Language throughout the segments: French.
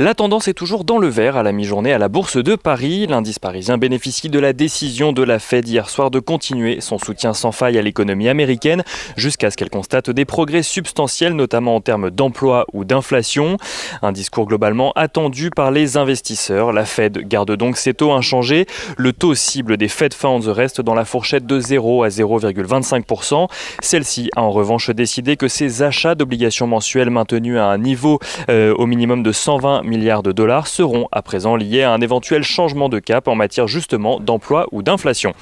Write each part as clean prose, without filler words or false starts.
La tendance est toujours dans le vert à la mi-journée à la Bourse de Paris. L'indice parisien bénéficie de la décision de la Fed hier soir de continuer son soutien sans faille à l'économie américaine jusqu'à ce qu'elle constate des progrès substantiels, notamment en termes d'emploi ou d'inflation. Un discours globalement attendu par les investisseurs. La Fed garde donc ses taux inchangés. Le taux cible des Fed Funds reste dans la fourchette de 0 à 0,25%. Celle-ci a en revanche décidé que ses achats d'obligations mensuelles maintenus à un niveau au minimum de 120 milliards de dollars seront à présent liés à un éventuel changement de cap en matière justement d'emploi ou d'inflation.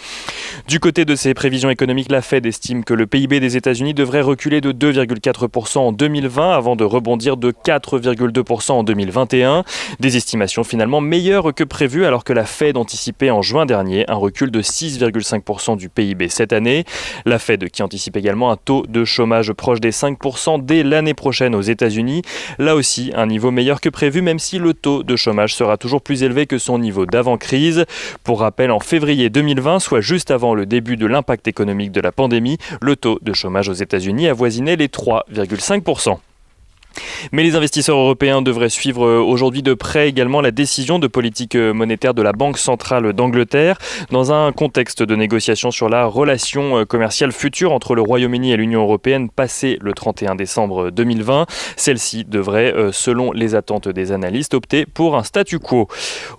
Du côté de ses prévisions économiques, la Fed estime que le PIB des États-Unis devrait reculer de 2,4% en 2020 avant de rebondir de 4,2% en 2021. Des estimations finalement meilleures que prévues alors que la Fed anticipait en juin dernier un recul de 6,5% du PIB cette année. La Fed qui anticipe également un taux de chômage proche des 5% dès l'année prochaine aux États-Unis. Là aussi, un niveau meilleur que prévu, même si le taux de chômage sera toujours plus élevé que son niveau d'avant-crise. Pour rappel, en février 2020, soit juste avant le début de l'impact économique de la pandémie, le taux de chômage aux États-Unis avoisinait les 3,5%. Mais les investisseurs européens devraient suivre aujourd'hui de près également la décision de politique monétaire de la Banque centrale d'Angleterre dans un contexte de négociation sur la relation commerciale future entre le Royaume-Uni et l'Union européenne passé le 31 décembre 2020. Celle-ci devrait, selon les attentes des analystes, opter pour un statu quo.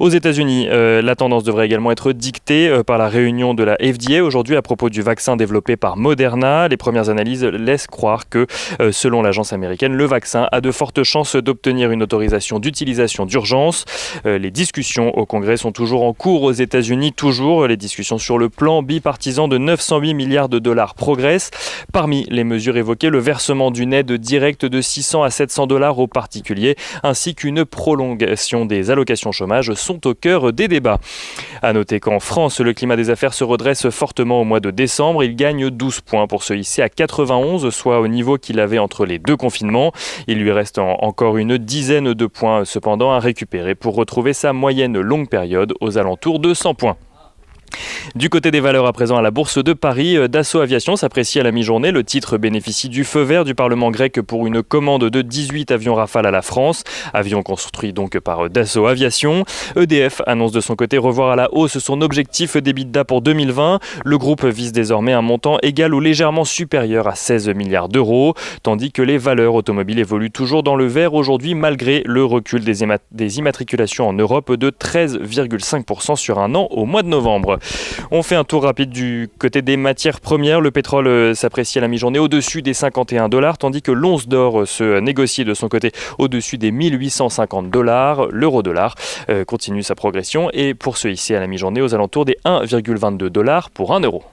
Aux États-Unis, la tendance devrait également être dictée par la réunion de la FDA aujourd'hui à propos du vaccin développé par Moderna. Les premières analyses laissent croire que, selon l'agence américaine, le vaccin a de fortes chances d'obtenir une autorisation d'utilisation d'urgence. Les discussions au Congrès sont toujours en cours aux États-Unis. Les discussions sur le plan bipartisan de 908 milliards de dollars progressent. Parmi les mesures évoquées, le versement d'une aide directe de 600 à 700 dollars aux particuliers, ainsi qu'une prolongation des allocations chômage sont au cœur des débats. À noter qu'en France, le climat des affaires se redresse fortement au mois de décembre. Il gagne 12 points pour se hisser à 91, soit au niveau qu'il avait entre les deux confinements. Il lui reste encore une dizaine de points cependant à récupérer pour retrouver sa moyenne longue période aux alentours de 100 points. Du côté des valeurs à présent à la Bourse de Paris, Dassault Aviation s'apprécie à la mi-journée. Le titre bénéficie du feu vert du Parlement grec pour une commande de 18 avions Rafale à la France. Avions construits donc par Dassault Aviation. EDF annonce de son côté revoir à la hausse son objectif d'EBITDA pour 2020. Le groupe vise désormais un montant égal ou légèrement supérieur à 16 milliards d'euros, tandis que les valeurs automobiles évoluent toujours dans le vert aujourd'hui malgré le recul des immatriculations en Europe de 13,5% sur un an au mois de novembre. On fait un tour rapide du côté des matières premières. Le pétrole s'apprécie à la mi-journée au-dessus des 51 dollars, tandis que l'once d'or se négocie de son côté au-dessus des 1850 dollars. L'euro-dollar continue sa progression et pour se hisser à la mi-journée aux alentours des 1,22 dollars pour 1 euro.